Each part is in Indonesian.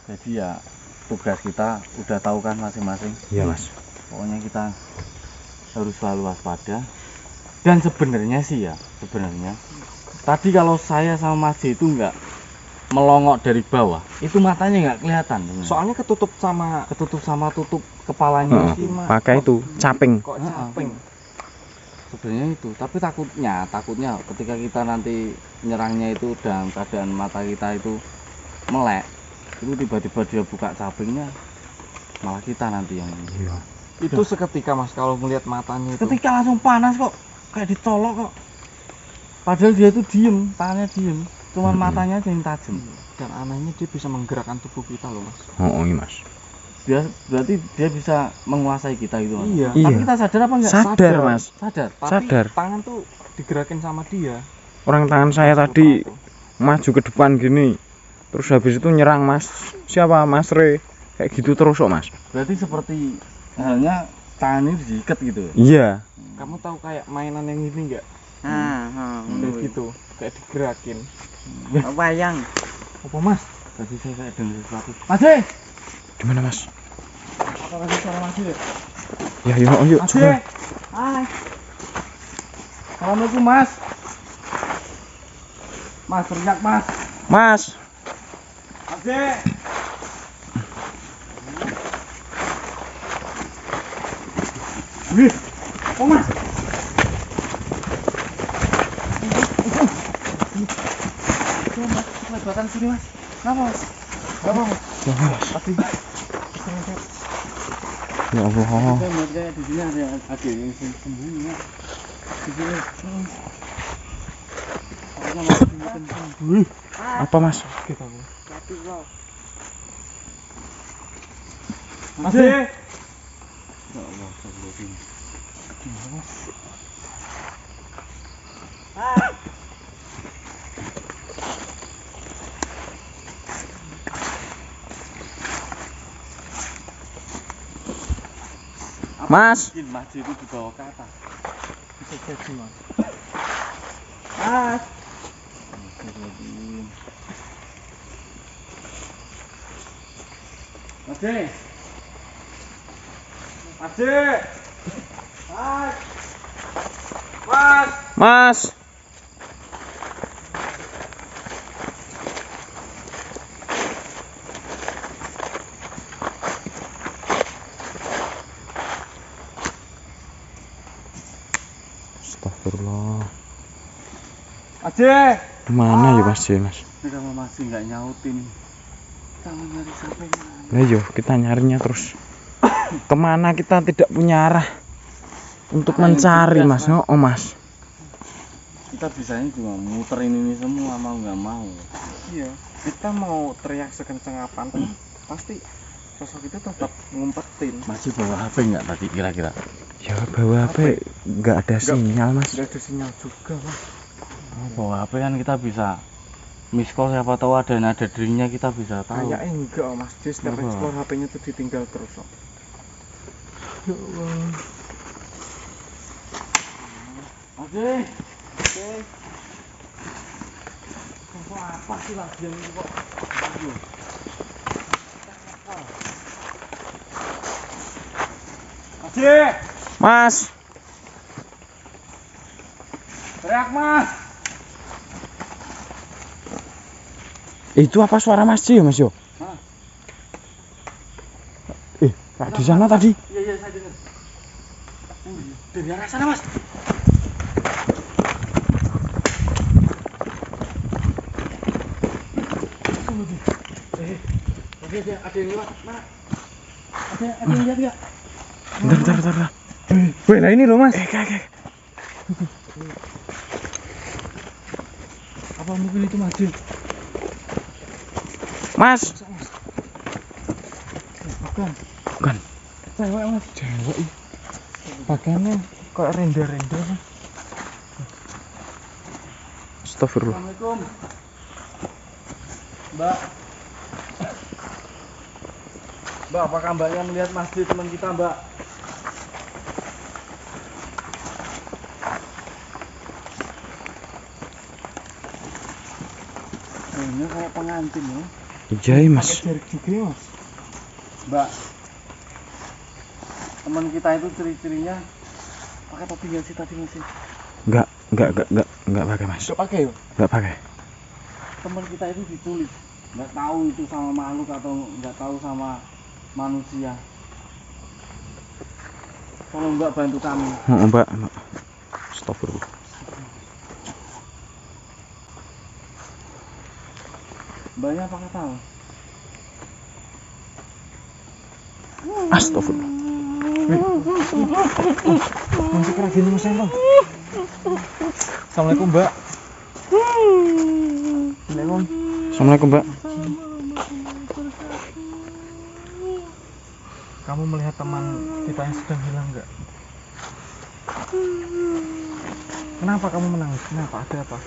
Jadi ya tugas kita udah tahu kan masing-masing. Iya Mas. Pokoknya kita harus selalu waspada. Dan sebenarnya sih ya, tadi kalau saya sama Mas J itu nggak melongok dari bawah, itu matanya nggak kelihatan. Soalnya ketutup sama tutup kepalanya sih, Mas. Pakai itu caping. kok caping. Sebenarnya itu, tapi takutnya ketika kita nanti nyerangnya itu dalam keadaan mata kita itu melek, itu tiba-tiba dia buka capingnya, malah kita nanti yang Iya. Itu seketika Mas kalau melihat matanya itu. ketika langsung panas kok, kayak dicolok kok. Padahal dia itu diem, tangannya diem, cuman matanya aja yang tajam. Dan anehnya dia bisa menggerakkan tubuh kita loh Mas. Oh, iya Mas. Berarti dia bisa menguasai kita gitu, Mas. Iya. Tapi Iya. kita sadar apa enggak? Sadar, Mas. Sadar. Tapi Sadar. tangan tuh digerakin sama dia. Orang tangan saya tadi maju ke depan gini. Terus habis itu nyerang Mas. Siapa? Mas Re. Kayak gitu terus kok, Mas. Berarti seperti halnya tangan ini diikat gitu. Iya. Kamu tahu kayak mainan yang ini enggak? Kayak gitu, kayak digerakin. Wayang. Apa Mas? Tadi saya kayak dengar sesuatu. Mas J! Gimana Mas? Apa lagi suara Mas J? Ya yuk Mas J! coba. Hai. Assalamualaikum Mas. Mas teriak Mas. Mas. Mas J! Wih, oh Mas. Kelebatan sini Mas. Kenapa Mas? Kenapa Mas? Ya Mas. Pasti. Ya Allah. Saya melihat kayak di sini ada yang sembunyi Mas. Di sini. Kayaknya Mas sembunyi. Apa Mas? Mas J! Ya Allah, astagfirullahaladzim. Mas. Mungkin Mas J itu dibawa ke atas. Bisa jadi Mas. Mas. Astagfirullahaladzim. Mas J. Mas J. Mas. Mas. Mas. Astagfirullah. Mas J. Mana ya Mas J, Mas? Ini kamu masih nggak nyautin. Kamu nyari siapa ini? Nah yo kita nyarinya terus. Kemana kita tidak punya arah untuk mencari Mas? Oh Mas. Kita bisanya cuma muterin ini semua, mau nggak mau. Iya, kita mau teriak sekencang apapun pasti sosok itu tetap ngumpetin. Masih bawa HP nggak tadi kira-kira? Ya bawa HP nggak ada sinyal Mas. Nggak ada sinyal juga Mas. Oh, bawa HP kan kita bisa miss call, siapa tahu ada nada deringnya kita bisa tahu. Kayaknya enggak Mas, dia setiap Kenapa? explore HP-nya tuh ditinggal terus kok. Ya Allah. Oke. Oke. Kok apa sih lagi yang ini kok? Aduh. Oke. Mas. Teriak Mas. Itu apa suara Mas J ya Mas yo? Hah? Kayak di sana tadi. Iya saya dengar. Dari arah sana Mas. Ada yang lewat mana? Ada yang lihat nggak? Bentar. Weh, nah ini loh Mas. Kayak. Apa mungkin itu Mas J? Mas. Bukan. Cewek Mas. Cewek. Pakaiannya kayak render-render Mas. Astagfirullah. Assalamualaikum. Mbak. Mbak, apakah Mbaknya melihat masjid teman kita, Mbak? Ini kayak pengantin ya. Iya mas. Pakai jarik juga ya, Mas. Mbak, teman kita itu ciri-cirinya pakai topi nggak sih tadi Mas? Enggak pakai mas. Enggak pakai ya? Enggak pakai. Teman kita itu diculik, nggak tahu itu sama makhluk atau nggak tahu sama manusia. Tolong Mbak bantu kami. Mbak. Astagfirullah. Mbaknya apakah tahu? Astagfirullah. Masih keragian Mas Bang. Assalamualaikum, Mbak. Assalamualaikum. Assalamualaikum mbak. Kamu melihat teman kita yang sedang hilang enggak? Kenapa kamu menangis? Kenapa? Ada apa?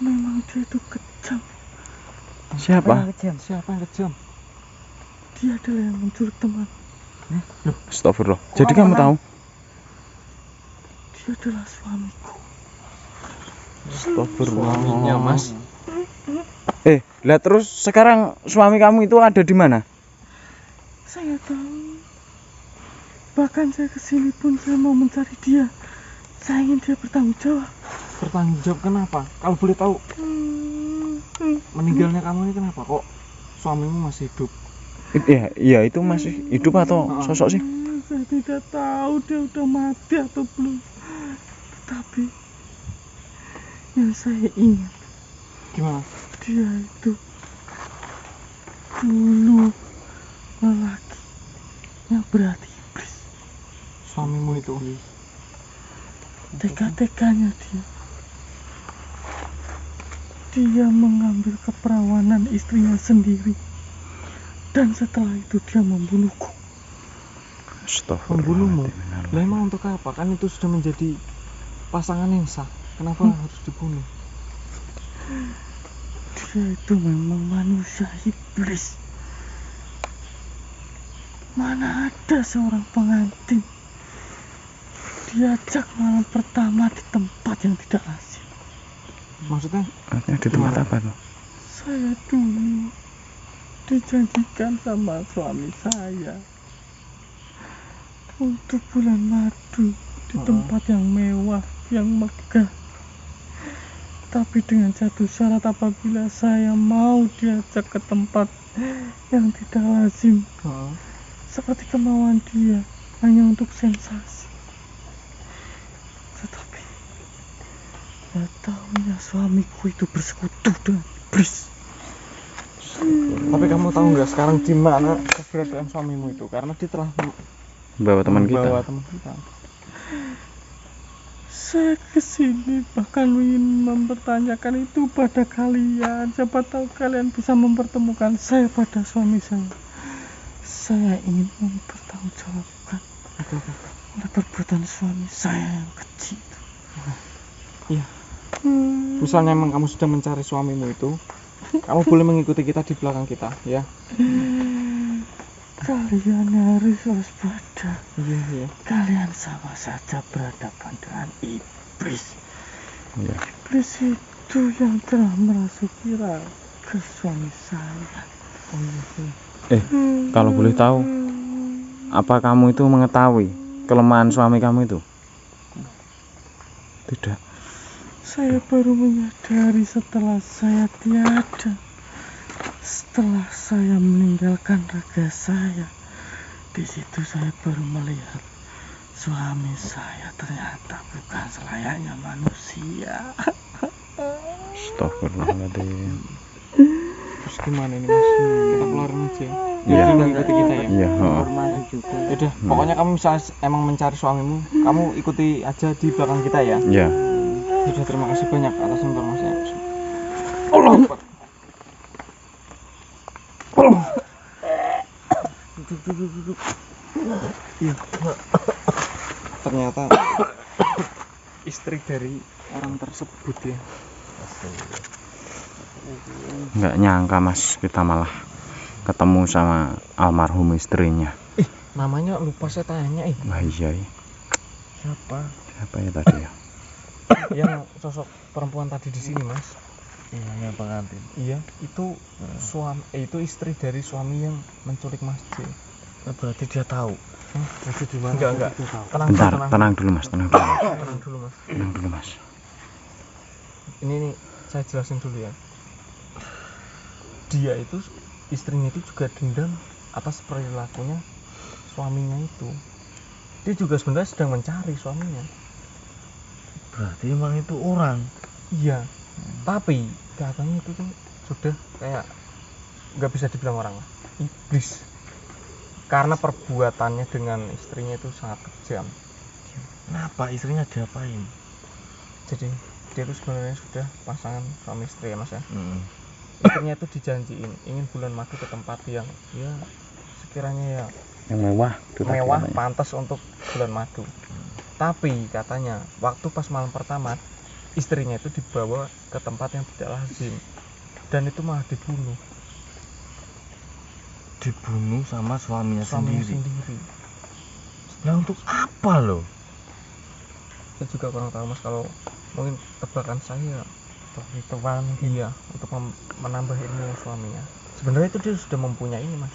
Memang dia itu kejam. Siapa? Siapa yang kejam? Dia adalah yang menculik teman. Astagfirullah. Jadi kamu tahu? Dia adalah suamiku. Astagfirullah. Suaminya, Mas. Lah terus sekarang suami kamu itu ada di mana? Saya tahu. Bahkan saya kesini pun saya mau mencari dia. Saya ingin dia bertanggung jawab. Bertanggung jawab kenapa? Kalau boleh tahu, meninggalnya kamu ini kenapa kok suamimu masih hidup? Iya itu masih hidup atau sosok sih? Saya tidak tahu dia udah mati atau belum. Tetapi yang saya ingat, Gimana? dia itu dulu lelaki yang berarti iblis. Suamimu itu? Tega-teganya dia mengambil keperawanan istrinya sendiri, dan setelah itu dia membunuhku. Membunuhmu? Lah emang untuk apa? Kan itu sudah menjadi pasangan yang sah. Kenapa harus dibunuh? Dia itu memang manusia iblis. Mana ada seorang pengantin diajak malam pertama di tempat yang tidak lazim. Maksudnya? Di tempat apa tuh? Saya dulu dijanjikan sama suami saya untuk bulan madu di tempat yang mewah, yang megah. Tapi dengan satu syarat, apabila saya mau diajak ke tempat yang tidak lazim, seperti kemauan dia, hanya untuk sensasi. Tetapi ya tahunya suamiku itu bersekutu dengan iblis. Tapi kamu tahu nggak sekarang di mana keberadaan suamimu itu? Karena dia telah Bawa teman membawa kita. teman kita. Saya kesini bahkan ingin mempertanyakan itu pada kalian. Siapa tahu kalian bisa mempertemukan saya pada suami saya. Saya ingin mempertanggungjawabkan oleh perbuatan suami saya yang kecil. Iya. Misalnya memang kamu sudah mencari suamimu itu, kamu boleh mengikuti kita di belakang kita, ya. Kalian harus waspada. Iya. Kalian sama saja berhadapan dengan iblis. Iya. Iblis itu yang telah merasuki raga suami saya. Kalau boleh tahu, apa kamu itu mengetahui kelemahan suami kamu itu? Tidak. Saya baru menyadari setelah saya tiada. Setelah saya meninggalkan raga saya, di situ saya baru melihat suami saya ternyata bukan selayaknya manusia. Astagfirullahaladzim. Terus gimana ini Mas? Kita keluarin aja. Iya. Dia mengikuti kita ya. Iya. Informasi juga. Udah, pokoknya kamu misalnya emang mencari suamimu, kamu ikuti aja di belakang kita ya. Iya. Sudah, terima kasih banyak atas informasinya. Allah Akbar. Duduk. Iya. Ternyata istri dari orang tersebut ya. Nggak nyangka mas, kita malah ketemu sama almarhum istrinya. Namanya lupa saya tanya. Wah iya. Siapa? Siapa ya tadi ya? yang sosok perempuan tadi di sini mas. Iya, yang pengantin. Iya, itu itu istri dari suami yang menculik Mas J. Berarti dia tahu. Itu di mana? Enggak. Dia tahu. Bentar, tenang dulu mas, tenang dulu. Tenang dulu mas. Tenang dulu mas. Ini nih, saya jelasin dulu ya. Dia itu, istrinya itu juga dendam atas perilakunya suaminya itu. Dia juga sebenarnya sedang mencari suaminya. Berarti emang itu orang. Iya. Tapi katanya itu tuh sudah kayak nggak bisa dibilang orang lah, iblis. Karena perbuatannya dengan istrinya itu sangat kejam. Kenapa istrinya diapain? Jadi dia itu sebenarnya sudah pasangan suami istri ya mas ya. Istrinya itu dijanjiin ingin bulan madu ke tempat yang ya sekiranya ya Yang mewah. itu tadi mewah, katanya. pantas untuk bulan madu. Tapi katanya waktu pas malam pertama istrinya itu dibawa ke tempat yang tidak lazim dan itu malah dibunuh Sama suaminya suaminya sendiri. sendiri. Nah, untuk apa loh? Saya juga kurang tahu mas, kalau mungkin tebakan saya Ritual. iya untuk menambah ilmu suaminya. Sebenarnya itu dia sudah mempunyai ini mas,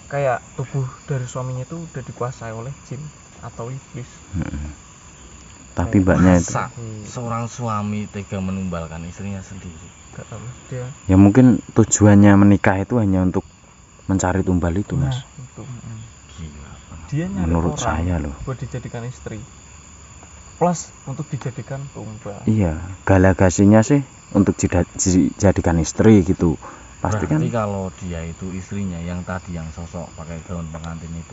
kayak tubuh dari suaminya itu udah dikuasai oleh jin atau iblis. Tapi mbaknya itu Masa seorang suami tega menumbalkan istrinya sendiri? Gak tahu mas, dia ya mungkin tujuannya menikah itu hanya untuk mencari tumbal itu mas. itu Gila. dia nyari Menurut orang saya loh. buat dijadikan istri plus untuk dijadikan tumbal. Iya, galagasinya sih untuk dijadikan istri gitu. Pasti kan. Berarti kalau dia itu istrinya yang tadi yang sosok pakai gaun pengantin itu,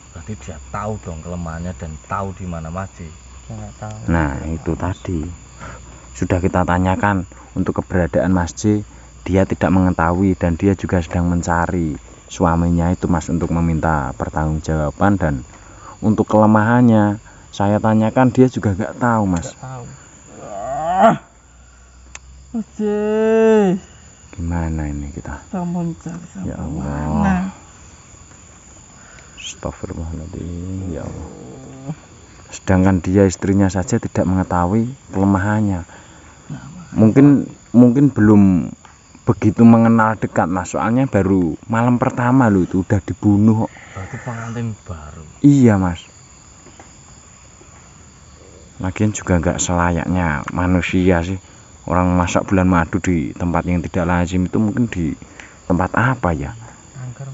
berarti dia tahu dong kelemahannya dan tahu di mana Mas J. Nggak tahu. Nah, itu tadi. Sudah kita tanyakan untuk keberadaan Mas J, dia tidak mengetahui dan dia juga sedang mencari suaminya itu Mas untuk meminta pertanggungjawaban, dan untuk kelemahannya saya tanyakan dia juga nggak tahu Mas. Nggak tahu. Mas J, Gimana ini kita? kita mau cari sampai Ya Allah. mana? Astagfirullahaladzim, ya Allah. Sedangkan dia istrinya saja tidak mengetahui kelemahannya. Mungkin belum begitu mengenal dekat Mas, soalnya baru malam pertama loh itu udah dibunuh. Berarti pengantin baru. Iya Mas. Lagian juga nggak selayaknya manusia sih orang masak bulan madu di tempat yang tidak lazim. Itu mungkin di tempat apa ya? Angker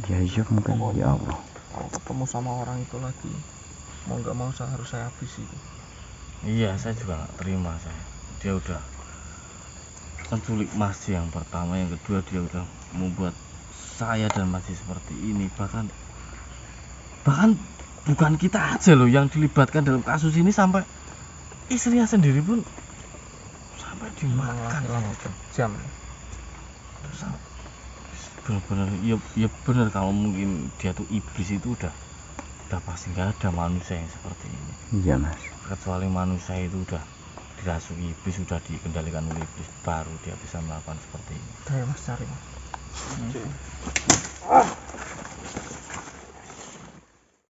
Ya iya mungkin. Ya Allah. kalau ketemu sama orang itu lagi mau nggak mau saya harus habisi. Iya, saya juga nggak terima saya. Dia udah menculik Mas J yang pertama, yang kedua dia udah membuat saya dan Mas J seperti ini. Bahkan bukan kita aja loh yang dilibatkan dalam kasus ini, sampai istrinya sendiri pun sampai dimakan. Jam Terus bener-bener ya bener, kalau mungkin dia tuh iblis itu udah pasti nggak ada manusia yang seperti ini. Iya Mas. Kecuali manusia itu udah dirasuki iblis, sudah dikendalikan oleh iblis, baru dia bisa melakukan seperti ini. Udah ya mas, cari mas.